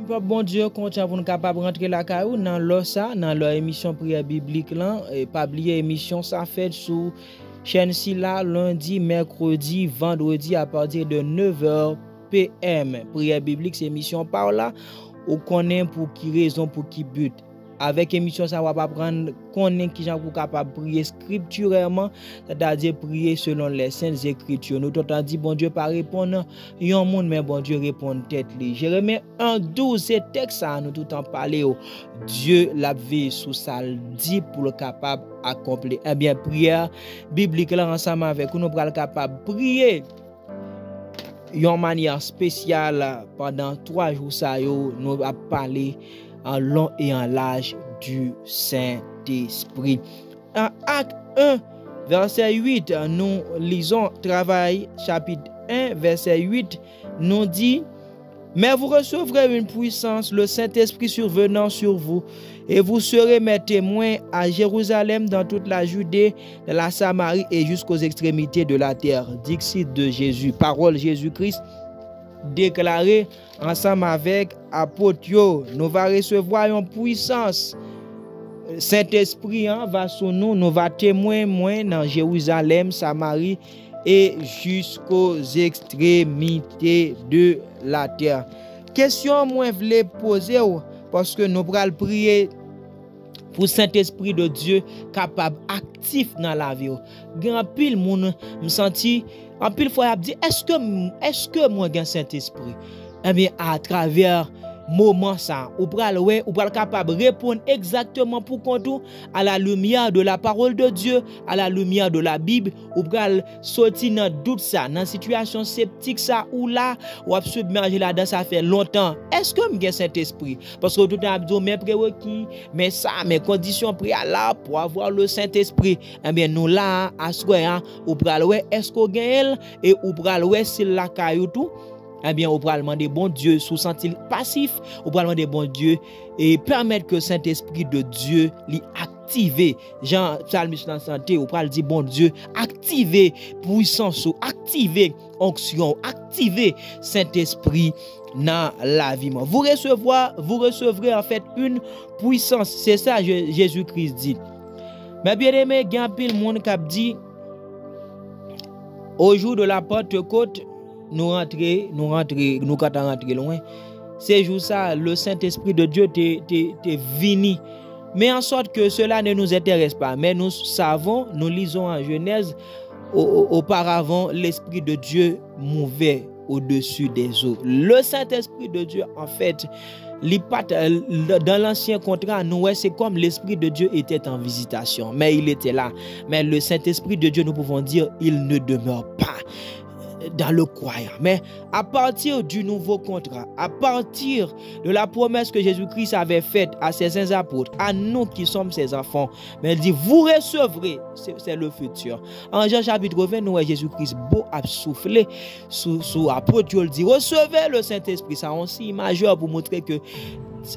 Bon Dieu, quand vous êtes capable de rentrer la caillou dans leur émission prière biblique là, et pas oublier émission ça fait sous chaîne si là lundi, mercredi, vendredi à partir de 9h PM. Prière biblique c'est émission par là, on connaît pour qui raison, pour qui but. Avec émission ça va pas prendre connaît qui gens pour capable prier scripturairement, c'est-à-dire prier selon les saintes écritures. Nous t'entend dit bon Dieu pas répondre yon monde mais bon Dieu répond tête li. Jérémie 1:12 c'est texte ça nous tout en parler. Dieu l'a veille sous ça dit pour le capable accomplir. Eh bien prière biblique là ensemble avec nous pour le capable prier yon manière spéciale pendant 3 jours ça yo nous va parler en long et en large du Saint-Esprit. En Acte 1, verset 8, nous lisons Travail, chapitre 1, verset 8, nous dit, « Mais vous recevrez une puissance, le Saint-Esprit survenant sur vous, et vous serez mes témoins à Jérusalem, dans toute la Judée, de la Samarie et jusqu'aux extrémités de la terre. » Dixit de Jésus, parole Jésus-Christ, déclaré ensemble avec apôtre, nous va recevoir une puissance. Saint-Esprit va sur nous, nous va témoigner dans Jérusalem, Samarie et jusqu'aux extrémités de la terre. Question moi voulais poser parce que nous allons prier pour Saint-Esprit de Dieu capable actif dans la vie. Grand pile moun me senti en pile fois dit est-ce que moi gain Saint-Esprit? Eh bien à travers moment ça ou pral capable répondre exactement pour contour à la lumière de la parole de Dieu, à la lumière de la Bible, ou pral sortir dans doute ça, dans situation sceptique ça ou là ou submerger là-dedans ça fait longtemps. Est-ce que m'gain Saint-Esprit? Parce que tout le temps dit mes prérequis, mais ça mes conditions préalables pour avoir le Saint-Esprit. Eh bien nous là à soir ou pral est-ce qu'on gagne et ou pral s'il la caillou tout. Eh bien, on va demander bon Dieu sous sentir passif, on va demander bon Dieu et permettre que Saint-Esprit de Dieu l'y active. Jean Psalmiste en santé, on va dire bon Dieu, activer puissance, activer onction, activer Saint-Esprit dans la vie. Vous recevrez en fait une puissance. C'est ça Jésus-Christ dit. Mais bien aimé, il y a un pile monde qui a dit au jour de la Pentecôte, nous rentrer loin. C'est jour ça, le Saint-Esprit de Dieu t'est venu. Mais en sorte que cela ne nous intéresse pas. Mais nous savons, nous lisons en Genèse, auparavant, l'Esprit de Dieu mouvait au-dessus des eaux. Le Saint-Esprit de Dieu, en fait, dans l'ancien contrat, nous, c'est comme l'Esprit de Dieu était en visitation. Mais il était là. Mais le Saint-Esprit de Dieu, nous pouvons dire, il ne demeure pas dans le croyant. Mais à partir du nouveau contrat, à partir de la promesse que Jésus-Christ avait faite à ses saints apôtres, à nous qui sommes ses enfants, mais il dit, vous recevrez, c'est le futur. En Jean chapitre 20, nous, Jésus-Christ, beau à souffler sous apôtre, il dit, recevez le Saint-Esprit. Ça aussi majeur pour montrer que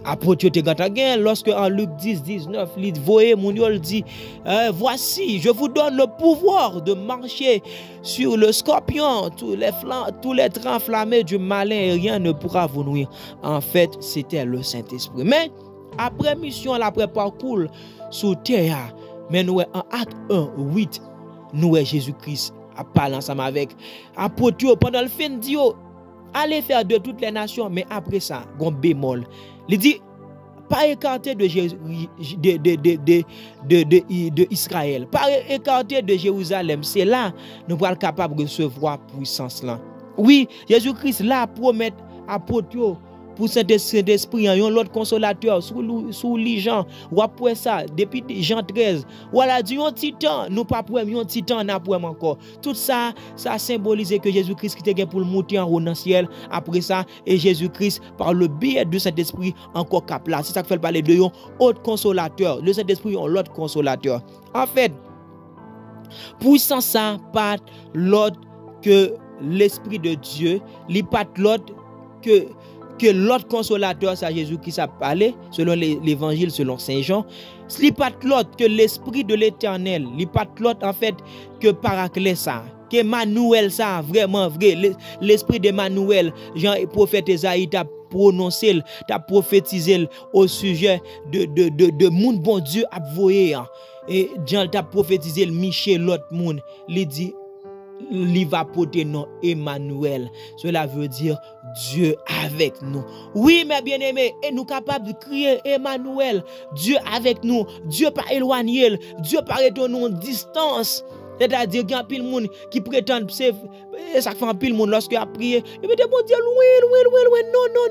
apôtre te gatagen lorsque en Luc 10:19 il voyez mon dit voici je vous donne le pouvoir de marcher sur le scorpion, tous les trains enflammés du malin et rien ne pourra vous nuire. En fait c'était le Saint-Esprit. Mais après mission après parcours sur terre, mais nous en Acte 1:8 nous Jésus-Christ a parlé ensemble avec apôtre pendant le fin dit allez faire de toutes les nations, mais après ça gon bémol. Il dit, pas écarté de Israël, pas écarté de Jérusalem. C'est là nous sommes capables de recevoir puissance là. Oui, Jésus-Christ là promet apôtre pour Saint-Esprit, un l'autre consolateur, sous les gens, ou après ça, depuis Jean 13, voilà, du un titan, nous pas pour un titan, n'a pour encore. Tout ça, ça symbolise que Jésus-Christ qui était pour le monter en haut dans le ciel, après ça, et Jésus-Christ, par le biais de Saint-Esprit, encore cap là. C'est ça qui fait parler de un autre consolateur. Le Saint-Esprit, un l'autre consolateur. En fait, puissance ça, pas l'autre que l'Esprit de Dieu, il pas l'autre que l'autre consolateur, ça Jésus-Christ a parlé, selon l'évangile, selon Saint Jean, ce n'est pas l'autre que l'Esprit de l'Éternel, il n'est pas l'autre en fait que Paraclet ça, que Manuel ça, vraiment vrai, l'Esprit d'Emmanuel, Jean prophète Esaïe prononcé, t'as prophétisé au sujet de monde bon Dieu a voyé. Et Jean t'a prophétisé Michel l'autre monde, il dit il va porter nom Emmanuel. Cela veut dire Dieu avec nous. Oui, mes bien-aimés, et nous capables de crier Emmanuel, Dieu avec nous, Dieu pas éloigné, Dieu pas étonné en distance. C'est-à-dire qu'il y a un pile monde qui prétend et ça fait un pile monde lorsque a prié. Il me dit bon Dieu loin.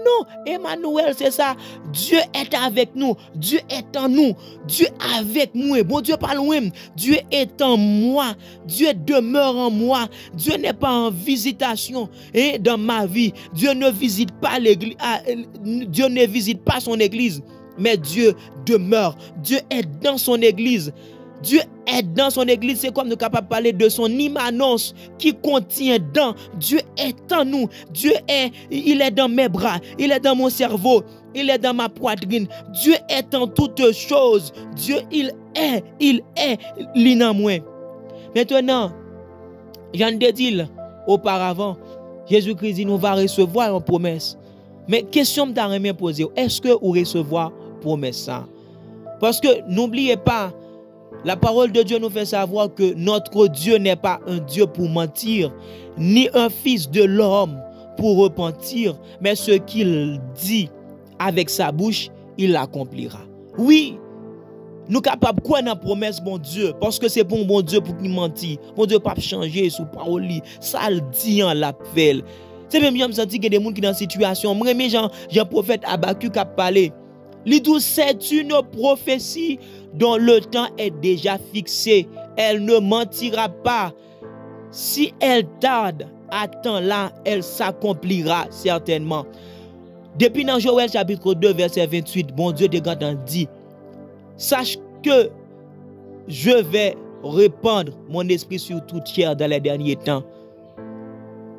Non. Emmanuel, c'est ça. Dieu est avec nous. Dieu est en nous. Dieu avec moi. Bon Dieu pas loin. Dieu est en moi. Dieu demeure en moi. Dieu n'est pas en visitation dans ma vie. Dieu ne visite pas l'église. Dieu ne visite pas son église. Mais Dieu demeure. Dieu est dans son église. Dieu est dans son église, c'est comme nous capables de parler de son immanence qui contient dans. Dieu est en nous. Dieu est, il est dans mes bras, il est dans mon cerveau, il est dans ma poitrine. Dieu est en toutes choses. Dieu, il est en moi. Maintenant, j'en ai dit auparavant, Jésus-Christ dit nous va recevoir une promesse. Mais question que je vais poser, est-ce que vous recevoir promesse ça? Parce que n'oubliez pas, la parole de Dieu nous fait savoir que notre Dieu n'est pas un Dieu pour mentir, ni un fils de l'homme pour repentir, mais ce qu'il dit avec sa bouche, il l'accomplira. Oui, nous sommes capables de croire dans la promesse, bon Dieu, parce que c'est bon Dieu pour qu'il mentir. Bon Dieu pas changer sous parole, ça le dit en l'appel. C'est même j'ai senti qu'il y a des gens qui sont dans cette situation. Moi, Jean prophète Habakkuk a parlé. L'idou, c'est une prophétie dont le temps est déjà fixé. Elle ne mentira pas. Si elle tarde, à temps-là, elle s'accomplira certainement. Depuis dans Joël chapitre 2, verset 28, bon Dieu de God en dit, sache que je vais répandre mon esprit sur toute chair dans les derniers temps.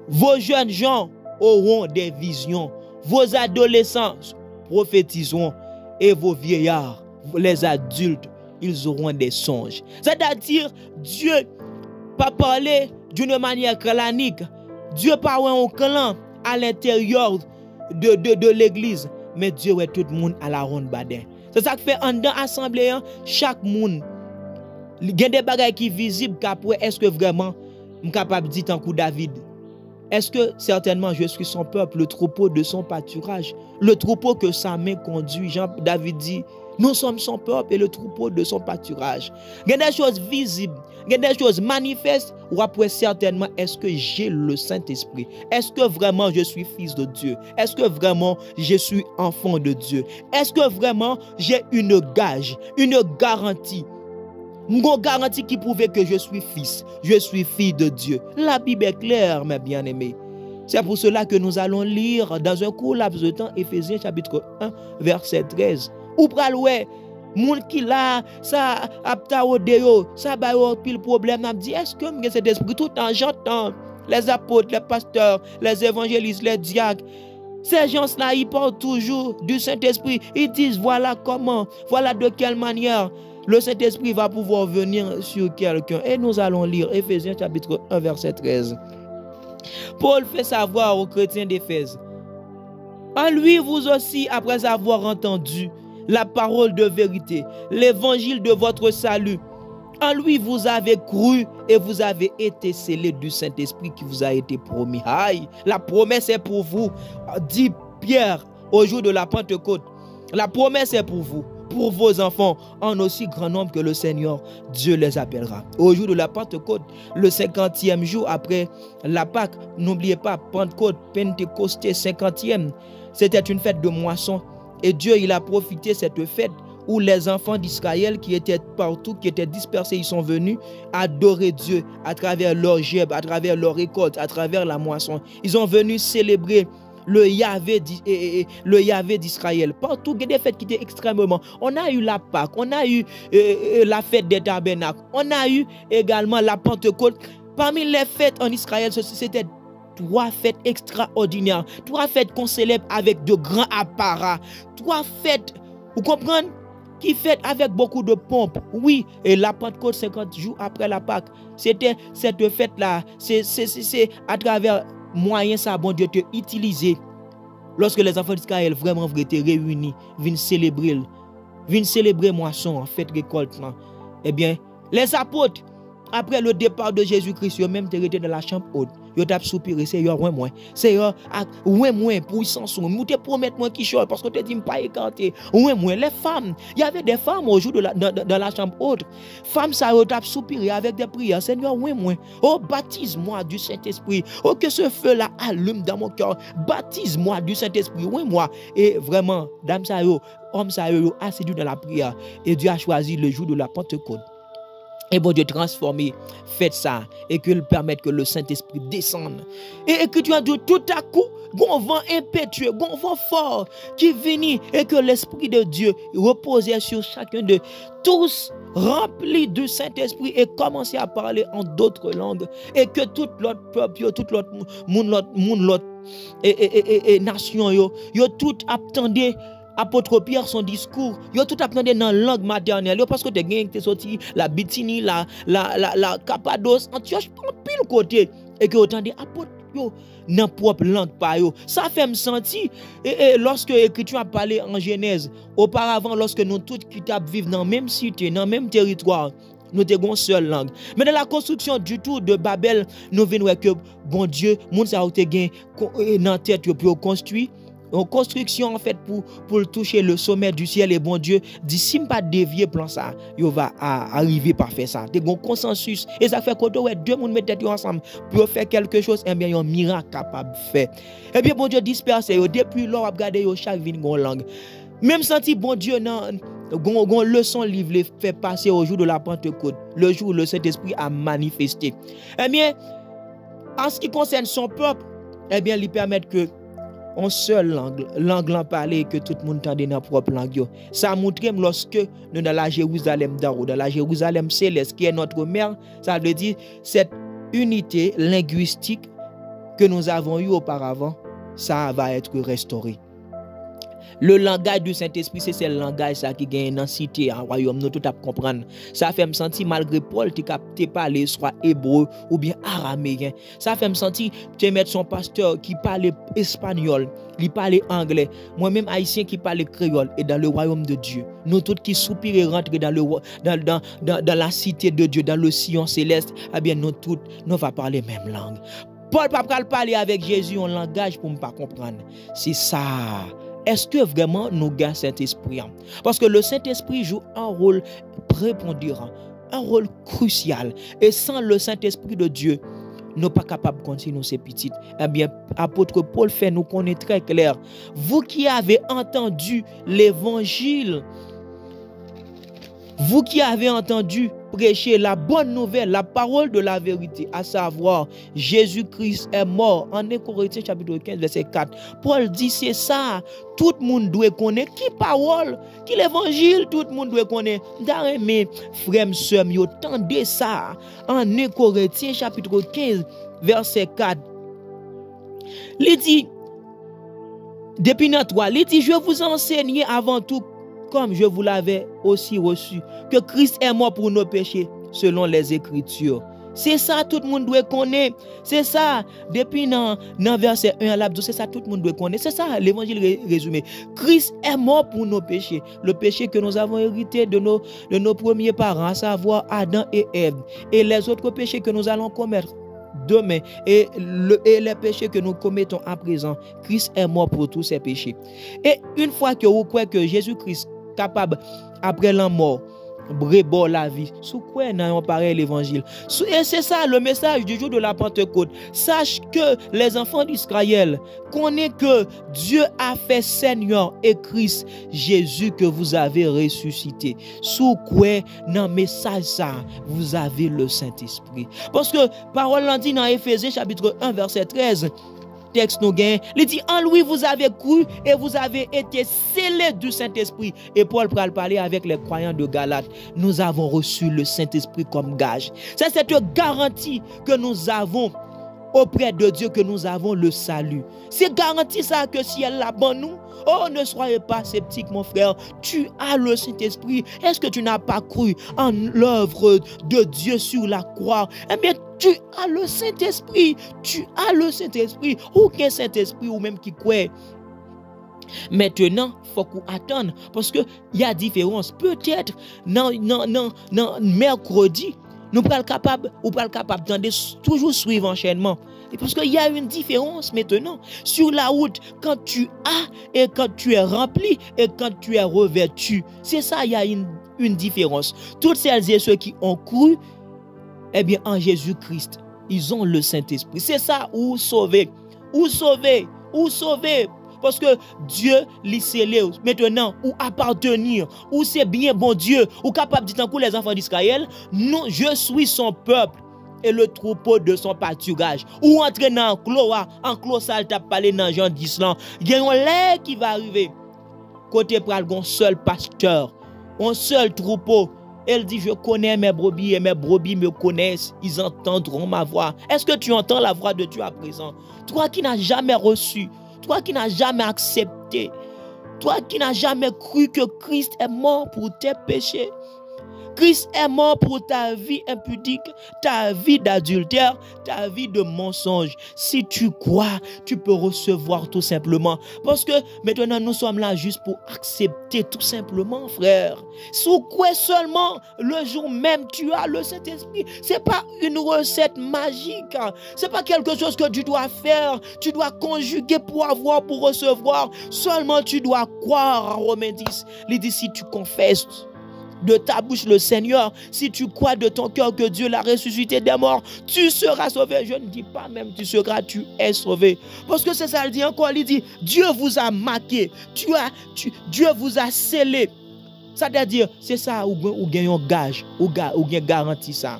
Vos jeunes gens auront des visions. Vos adolescents prophétiseront. Et vos vieillards, les adultes, ils auront des songes. C'est-à-dire, Dieu pas parler d'une manière clanique. Dieu pas un clan à l'intérieur de l'église. Mais Dieu est tout le monde à la ronde badin. C'est ça qui fait en dans l'assemblée, chaque monde. Il y a des bagages qui sont visibles. Est-ce que vraiment, je suis capable de dire tant coup David? Est-ce que certainement je suis son peuple, le troupeau de son pâturage, le troupeau que sa main conduit? David dit, nous sommes son peuple et le troupeau de son pâturage. Il y a des choses visibles, il y a des choses manifestes, ou après certainement, est-ce que j'ai le Saint-Esprit? Est-ce que vraiment je suis fils de Dieu? Est-ce que vraiment je suis enfant de Dieu? Est-ce que vraiment j'ai une gage, une garantie? Une garantie qui prouve que je suis fils, je suis fille de Dieu. La Bible est claire, mes bien-aimés. C'est pour cela que nous allons lire dans un court laps de temps Éphésiens chapitre 1, verset 13. Ou praloué, moun qui là, ça apta au déo, ça ba yo pile problème, n'a dit est-ce que j'ai cet esprit tout le temps j'entends les apôtres, les pasteurs, les évangélistes, les diacres. Ces gens-là, ils parlent toujours du Saint-Esprit. Ils disent voilà comment, voilà de quelle manière le Saint-Esprit va pouvoir venir sur quelqu'un. Et nous allons lire Éphésiens chapitre 1, verset 13. Paul fait savoir aux chrétiens d'Éphèse, en lui vous aussi, après avoir entendu la parole de vérité, l'évangile de votre salut, en lui vous avez cru et vous avez été scellés du Saint-Esprit qui vous a été promis. Aïe, la promesse est pour vous, dit Pierre au jour de la Pentecôte. La promesse est pour vous, pour vos enfants, en aussi grand nombre que le Seigneur Dieu les appellera. Au jour de la Pentecôte, le 50e jour après la Pâque, n'oubliez pas, Pentecôte, Pentecosté, 50e, c'était une fête de moisson. Et Dieu, il a profité de cette fête où les enfants d'Israël qui étaient partout, qui étaient dispersés, ils sont venus adorer Dieu à travers leur gèbe, à travers leur récolte, à travers la moisson. Ils sont venus célébrer le Yahvé d'Israël. Partout, il y a des fêtes qui étaient extrêmement. On a eu la Pâque, on a eu la fête des tabernacles, on a eu également la Pentecôte. Parmi les fêtes en Israël, c'était 3 fêtes extraordinaires, 3 fêtes qu'on célèbre avec de grands apparats, 3 fêtes, vous comprenez, qui fêtent avec beaucoup de pompe. Oui, et la Pentecôte 50 jours après la Pâque, c'était cette fête-là, c'est à travers moyen ça, bon Dieu te utiliser Lorsque les enfants d'Israël vraiment étaient réunis, viennent célébrer moisson, en fait, récolte, eh bien, les apôtres, après le départ de Jésus-Christ, ils ont même été dans la chambre haute. Ils ont soupiré, c'est eux, moins. C'est eux, moins, puissance. Nous te promettons moi qui chose, parce que tu dis pas écarté. Moins, les femmes, il y avait des femmes au jour dans la chambre haute. Femmes, ça ont soupiré avec des prières. Seigneur, moins. Oh, baptise-moi du Saint-Esprit. Oh, que ce feu-là allume dans mon cœur. Baptise-moi du Saint-Esprit. Moi. Et vraiment, dame ça, homme ça, assidu dans la prière. Et Dieu a choisi le jour de la Pentecôte. Et bon Dieu transformé, faites ça et qu'il permette que le Saint-Esprit descende. Et que tu as dit tout à coup, bon vent impétueux, bon vent fort qui vient et que l'Esprit de Dieu reposait sur chacun de tous remplis du Saint-Esprit et commençait à parler en d'autres langues et que tout l'autre peuple, tout l'autre monde, et nation, yo tout attendait. Apôtre Pierre son discours, yo tout apprenait dans la langue maternelle, yo parce que tu as sorti la Bithynie, la Cappadoce, Antioche, en pile côté, et que autant des apôtres yo dans propre langue pa yo. Ça fait me sentir et lorsque l'écriture a parlé en Genèse, auparavant lorsque nous toutes qui vivent dans la même cité, dans le même territoire, nous avons une seule langue. Mais dans la construction du tout de Babel, nous venons que bon Dieu, moun sa te gen dans tête pour construire en construction en fait pour toucher le sommet du ciel et bon Dieu dit si pas dévier plan ça il va arriver par faire ça des bon consensus et ça fait que ouais deux monde mettent tête ensemble pour faire quelque chose et bien un miracle capable de faire et bien bon Dieu disperse depuis lors regarder chaque ville gon langue même senti bon Dieu dans gon leçon livre fait passer au jour de la Pentecôte le jour où le Saint-Esprit a manifesté et bien en ce qui concerne son peuple et bien lui permettre que en seule langue l'en parler que tout le monde entende dans propre langue. Ça montre lorsque nous dans la Jérusalem d'en haut, dans la Jérusalem céleste qui est notre mère, ça veut dire cette unité linguistique que nous avons eue auparavant, ça va être restauré. Le langage du Saint-Esprit, c'est le langage ça qui gagne dans la cité, en royaume, nous tout à comprendre. Ça fait me sentir, malgré Paul, tu captes parler soit hébreu ou bien araméen. Ça fait me sentir, tu mettre son pasteur qui parle espagnol, qui parle anglais, moi-même haïtien qui parle créole, et dans le royaume de Dieu. Nous tous qui soupirons rentrer dans la cité de Dieu, dans le sillon céleste, eh bien nous tous, nous va parler même langue. Paul ne peut pas parler avec Jésus en langage pour ne pas comprendre. C'est ça. Est-ce que vraiment nous gagnons Saint-Esprit? Parce que le Saint-Esprit joue un rôle prépondérant, un rôle crucial. Et sans le Saint-Esprit de Dieu, nous ne sommes pas capables de continuer ces petites. Eh bien, apôtre Paul fait nous connaître très clair. Vous qui avez entendu l'évangile, vous qui avez entendu prêcher la bonne nouvelle, la parole de la vérité, à savoir Jésus-Christ est mort. En 1 Corinthiens chapitre 15 verset 4, Paul dit c'est ça, tout le monde doit connaître qui parole, qui l'évangile, tout le monde doit connaître. D'ailleurs, mes frères et sœurs, vous entendez ça en 1 Corinthiens chapitre 15 verset 4. Il dit, depuis notre 3, il dit, je vous enseigne avant tout comme je vous l'avais aussi reçu, que Christ est mort pour nos péchés, selon les Écritures. C'est ça, tout le monde doit connaître. C'est ça, depuis dans verset 1 à la 12, c'est ça, tout le monde doit connaître. C'est ça, l'évangile résumé. Christ est mort pour nos péchés. Le péché que nous avons hérité de nos premiers parents, à savoir Adam et Ève. Et les autres péchés que nous allons commettre demain et les péchés que nous commettons à présent. Christ est mort pour tous ces péchés. Et une fois que vous croyez que Jésus-Christ capable après la mort brebor la vie sous quoi n'ayons pareil l'évangile et c'est ça le message du jour de la Pentecôte. Sache que les enfants d'Israël connaissent que Dieu a fait Seigneur et Christ Jésus que vous avez ressuscité. Sous quoi dans message ça vous avez le Saint-Esprit, parce que parole l'en dit dans Éphésiens chapitre 1 verset 13. Texte nous gagne, il dit en lui vous avez cru et vous avez été scellés du Saint-Esprit. Et Paul va parler avec les croyants de Galates. Nous avons reçu le Saint-Esprit comme gage. C'est cette garantie que nous avons auprès de Dieu, que nous avons le salut. C'est garanti ça que si elle l'a bon nous. Oh, ne soyez pas sceptique, mon frère. Tu as le Saint-Esprit. Est-ce que tu n'as pas cru en l'œuvre de Dieu sur la croix? Eh bien, tu as le Saint-Esprit. Tu as le Saint-Esprit. Aucun Saint-Esprit ou même qui croit Maintenant, faut qu'on attende parce que il y a différence. Peut-être non mercredi, nous pas capable ou pas capable de toujours suivre enchaînement. Parce qu'il y a une différence maintenant sur la route quand tu as et quand tu es rempli et quand tu es revêtu. C'est ça, il y a une différence. Toutes celles et ceux qui ont cru, eh bien, en Jésus-Christ, ils ont le Saint-Esprit. C'est ça, ou sauver. Ou sauver. Ou sauver. Parce que Dieu les scellé maintenant, ou appartenir, ou c'est bien bon Dieu, ou capable de dire les enfants d'Israël, non, je suis son peuple et le troupeau de son pâturage. Ou entrer dans un clos, ça t'a parlé dans Jean 10 là. Il y a un lait qui va arriver. Côté pral, un seul pasteur, un seul troupeau. Elle dit, je connais mes brebis et mes brebis me connaissent, ils entendront ma voix. Est-ce que tu entends la voix de Dieu à présent? Toi qui n'as jamais reçu, toi qui n'as jamais accepté, toi qui n'as jamais cru que Christ est mort pour tes péchés, Christ est mort pour ta vie impudique, ta vie d'adultère, ta vie de mensonge. Si tu crois, tu peux recevoir tout simplement. Parce que maintenant, nous sommes là juste pour accepter tout simplement, frère. Sous quoi seulement, le jour même, tu as le Saint-Esprit. Ce n'est pas une recette magique. Ce n'est pas quelque chose que tu dois faire. Tu dois conjuguer pour avoir, pour recevoir. Seulement, tu dois croire. Romains 10, il dit, si tu confesses de ta bouche le Seigneur, si tu crois de ton cœur que Dieu l'a ressuscité des morts, tu seras sauvé. Je ne dis pas même tu seras, tu es sauvé. Parce que c'est ça, il dit encore, il dit, Dieu vous a marqué, Dieu vous a scellé. C'est-à-dire, c'est ça, ou gagne un gage, ou gagne garantie ça,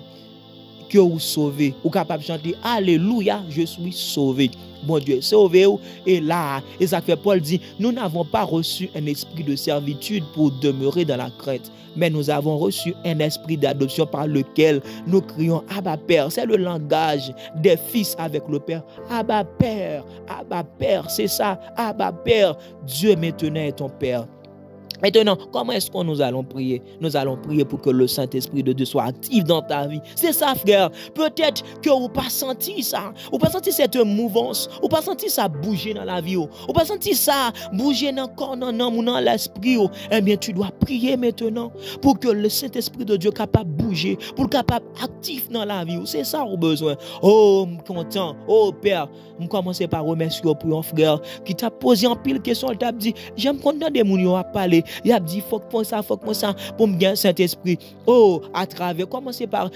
que vous sauvez, ou capable de chanter, Alléluia, je suis sauvé. Bon Dieu, sauvé, et là, et ça fait Paul dit, nous n'avons pas reçu un esprit de servitude pour demeurer dans la crainte, mais nous avons reçu un esprit d'adoption par lequel nous crions Abba Père. C'est le langage des fils avec le Père. Abba Père, c'est ça, Abba Père. Dieu maintenant est ton Père. Maintenant, comment est-ce que nous allons prier? Nous allons prier pour que le Saint-Esprit de Dieu soit actif dans ta vie. C'est ça, frère. Peut-être que vous n'avez pas senti ça. Vous n'avez pas senti cette mouvance. Vous n'avez pas senti ça bouger dans la vie. Vous n'avez pas senti ça bouger dans le corps, dans l'esprit. Eh bien, tu dois prier maintenant pour que le Saint-Esprit de Dieu soit capable de bouger, pour qu'il soit capable actif dans la vie. C'est ça qu'on a besoin. Oh, je suis content. Oh, Père, je commence par remercier pour un frère qui t'a posé en pile question. Il t'a dit, j'aime content de mon à parler. Il a dit, faut que ça, pour me gagner Saint-Esprit. Oh, à travers, commencez par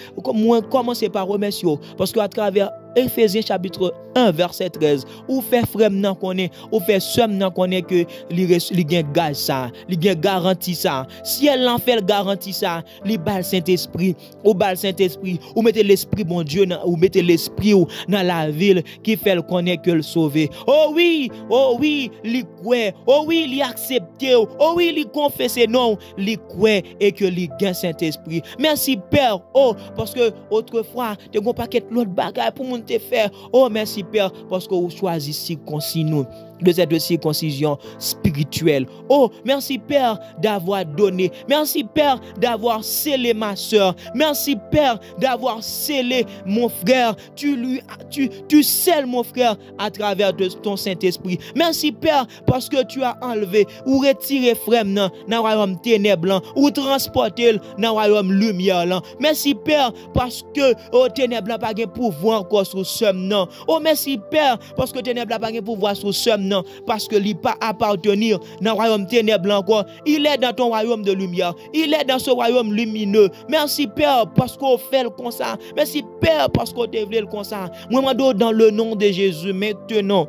remercier. Parce qu'à travers Éphésiens chapitre 1, verset 13, ou fait frère nan connaît, ou fait somme nan connaît que li gen gage ça, li gen garantie ça. Si elle en fait garantie ça, li bal Saint-Esprit, ou bal Saint-Esprit, ou mettez l'esprit bon Dieu, ou mettez l'esprit dans la ville qui fait le connaître que le sauver. Oh oui, li kwe, oh oui, li accepter, oh oui, li confesser non, li kwe et que li gen Saint-Esprit. Merci Père, oh, parce que autrefois, te gon paquet l'autre bagaille pour moun te faire. Oh, merci Père, parce que vous choisissez circoncis nous de cette circoncision spirituelle. Oh, merci Père d'avoir donné. Merci Père d'avoir scellé ma soeur. Merci Père d'avoir scellé mon frère. Tu scelles mon frère à travers de ton Saint-Esprit. Merci Père parce que tu as enlevé ou retiré frère dans le royaume ténèbres ou transporté dans le royaume lumière. Merci Père parce que oh ténèbres pas de pouvoir encore sur somme non. Oh merci Père parce que ténèbres pas de pouvoir sur somme non, parce que il pas appartenir dans le royaume ténèbres encore. Il est dans ton royaume de lumière. Il est dans ce royaume lumineux. Merci Père parce qu'on fait le comme ça. Merci Père parce qu'on te voulait le comme ça. Moi dans le nom de Jésus maintenant.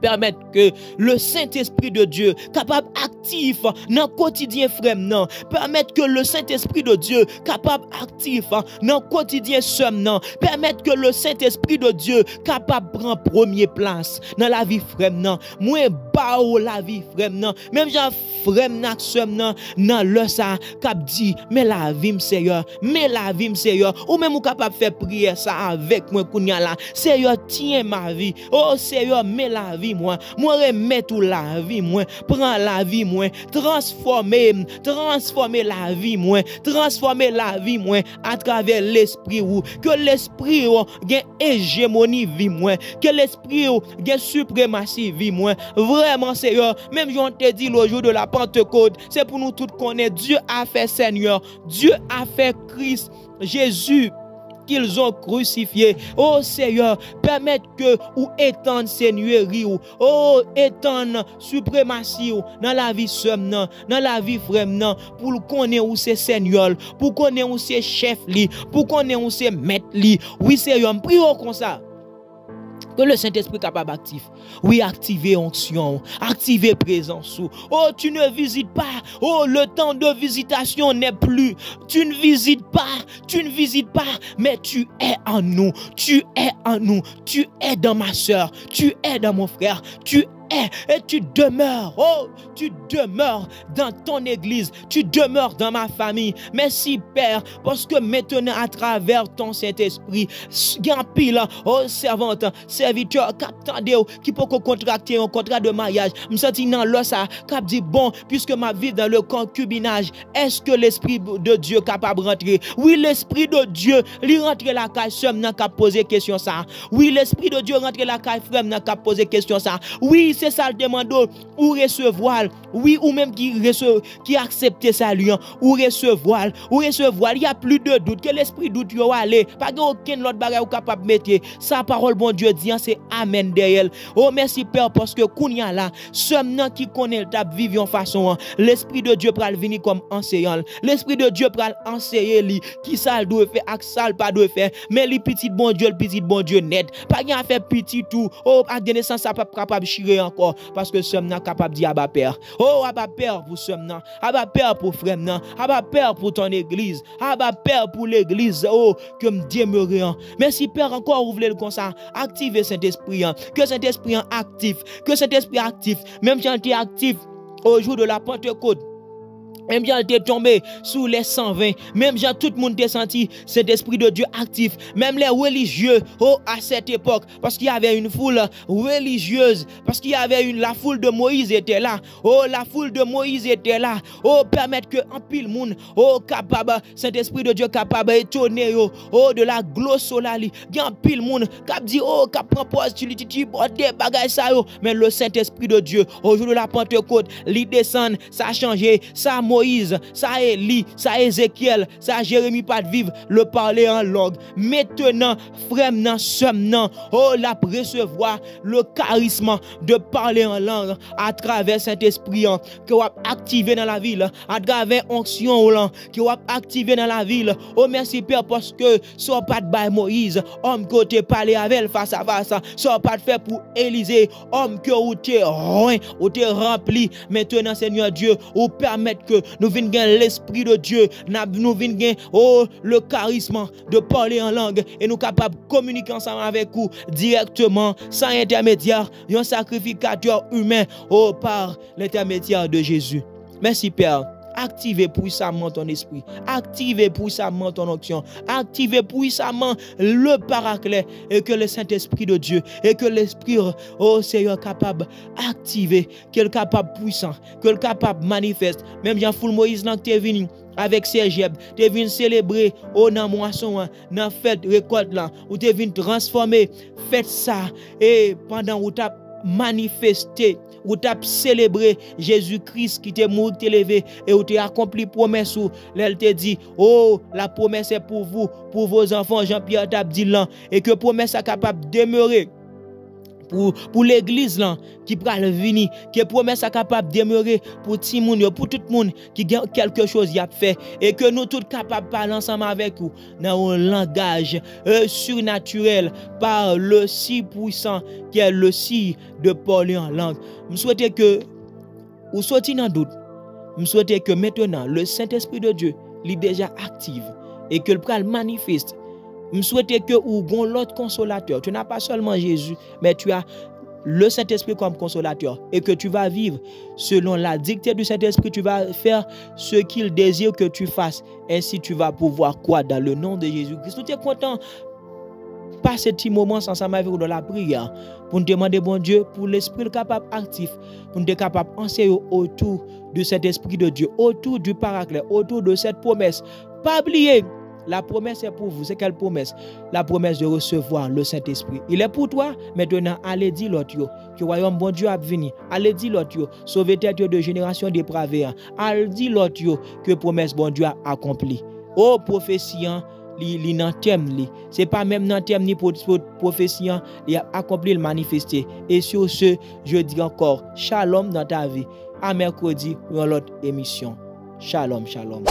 Permettre que le Saint-Esprit de Dieu capable actif dans le quotidien frère non, permettre que le Saint-Esprit de Dieu capable actif dans le quotidien somme non, permettre que le Saint-Esprit de Dieu capable prendre première place dans la vie frère non, moins bas la vie frère non, même Jean frère non somme non dans le ça cap dit mais la vie Seigneur, mais la vie Seigneur, ou même ou capable faire prière ça avec moi kounya là, Seigneur tiens ma vie, oh Seigneur mais la vie moi, moi remettre tout la vie moi, prends la vie moi, transformer la vie moi, transformer la vie moi à travers l'esprit ou que l'esprit gagne hégémonie vie moi, que l'esprit gagne suprématie vie moi. Vraiment Seigneur, même j'en te dit le jour de la Pentecôte, c'est pour nous tous connaître Dieu a fait Seigneur, Dieu a fait Christ Jésus qu'ils ont crucifié. Oh Seigneur, permettre que ou étendre seigneurie ou étendre suprématie ou dans la vie somme dans la vie frère pour connaître où c'est Seigneur, pour connaître où c'est chef li, pour connaître où c'est maître li. Oui Seigneur, prions comme ça. Que le Saint-Esprit capable actif. Oui, activer onction, activer présence. Oh, tu ne visites pas. Oh, le temps de visitation n'est plus. Tu ne visites pas, mais tu es en nous. Tu es en nous. Tu es dans ma soeur. Tu es dans mon frère. Tu es et tu demeures, tu demeures dans ton église, tu demeures dans ma famille. Merci Père, parce que maintenant à travers ton Saint-Esprit, grand pile, servante, serviteur, capitaine qui peut contracter un contrat de mariage, me senti dans l'os ça, cap dit bon, puisque ma vie dans le concubinage, est-ce que l'Esprit de Dieu capable de rentrer? Oui, l'Esprit de Dieu, lui rentrer la caille, somme n'a qu'à poser question ça. Oui, l'Esprit de Dieu rentrer la caille, frère n'a qu'à poser question ça. Oui, c'est ça le demande ou recevoir, oui, ou même qui accepte ça lui, ou recevoir, il y a plus de doute que l'esprit doute yo aller, pas aucun autre bagage ou capable mettre. Sa parole bon Dieu dit c'est amen derrière. Oh merci Père parce que kounya là, seulement qui connaît le tap vivre en façon, l'esprit de Dieu pral venir comme enseignant. L'esprit de Dieu pral enseigner lui qui ça doit faire, ak ça pas doit faire, mais li petit bon Dieu net. Pas rien à faire petit tout. Oh à naissance ça pas capable chirer encore parce que sommes capable de dire Abba Père. Oh Abba Père pour sommes Abba Père pour frère Abba Père pour ton église, Abba Père pour l'église. Oh que me demeurer. Merci Père encore ouvrir le comme ça, activer Saint-Esprit, que Saint-Esprit actif, même si tu es actif au jour de la Pentecôte. Même Jean était tombé sous les 120. Même Jean tout le monde était senti cet esprit de Dieu actif. Même les religieux, à cette époque, parce qu'il y avait une foule religieuse, parce qu'il y avait la foule de Moïse était là. Oh, la foule de Moïse était là. Oh, permettre que un pile monde, capable, cet esprit de Dieu capable étonner, de la glossolalie. Il y a un pile monde qui dit, qui prend positivité, des bagages ça, mais le Saint-Esprit de Dieu, au jour de la Pentecôte, il descend, ça a changé, ça a Moïse, ça Élie, ça Ézéchiel, ça Jérémie pas de vivre, le parler en langue. Maintenant, frère, la recevoir le charisme de parler en langue à travers Saint-Esprit que va activer dans la ville, à travers onction qui va activer dans la ville. Oh merci Père parce que ça pas de bail Moïse, homme que tu parler avec face à face, ça pas de faire pour Élisée, homme que ou t'es rempli. Maintenant Seigneur Dieu, ou permettre que nous venons gagner l'esprit de Dieu, nous venons gagner le charisme de parler en langue et nous capables de communiquer ensemble avec vous directement sans intermédiaire, un sacrificateur humain par l'intermédiaire de Jésus. Merci Père. Activez puissamment ton esprit, activez puissamment ton onction, activez puissamment le paraclet et que le Saint-Esprit de Dieu et que l'Esprit, Seigneur, capable activer, qu'il capable puissant, qu'il capable manifeste. Même Jean-Foul Moïse, là, tu es venu avec Sergeb, tu es venu célébrer dans moisson, dans fête récolte là, ou tu es venu transformer, faites ça et pendant où tu as manifesté, ou t'as célébré Jésus-Christ qui t'est mort, t'est levé et où t'es accompli promesse où elle te dit la promesse est pour vous, pour vos enfants. Jean-Pierre t'a dit là et que promesse est capable de demeurer pour l'église là qui pral venir, que promesse est capable de demeurer pour tout le monde, pour tout le monde qui a quelque chose y a fait et que nous tous capables de parler ensemble avec vous dans un langage surnaturel par le si puissant qui est le si de parler en langue. Je souhaite que vous soyez dans doute. Je souhaite que maintenant le Saint-Esprit de Dieu est déjà actif et que le pral manifeste. Je souhaite que vous ayez l'autre consolateur. Tu n'as pas seulement Jésus, mais tu as le Saint-Esprit comme consolateur. Et que tu vas vivre selon la dictée du Saint-Esprit. Tu vas faire ce qu'il désire que tu fasses. Ainsi, tu vas pouvoir croire dans le nom de Jésus-Christ. Nous sommes contents passer petit moment ensemble avec vous dans la prière pour nous demander bon Dieu pour l'esprit capable actif pour nous capable enseigner autour de cet esprit de Dieu, autour du paraclet, autour de cette promesse. Pas oublier, la promesse est pour vous. C'est quelle promesse? La promesse de recevoir le Saint-Esprit. Il est pour toi. Maintenant, allez dire l'autre que le royaume bon Dieu a venu. Allez dire l'autre sauver tête de génération dépravée. Allez dire l'autre que promesse bon Dieu a accompli. Oh prophétie, li nan thème li. C'est pas même nan thème ni prophétie, il a accompli le manifester. Et sur ce, je dis encore shalom dans ta vie. À mercredi pour l'autre émission. Shalom, shalom.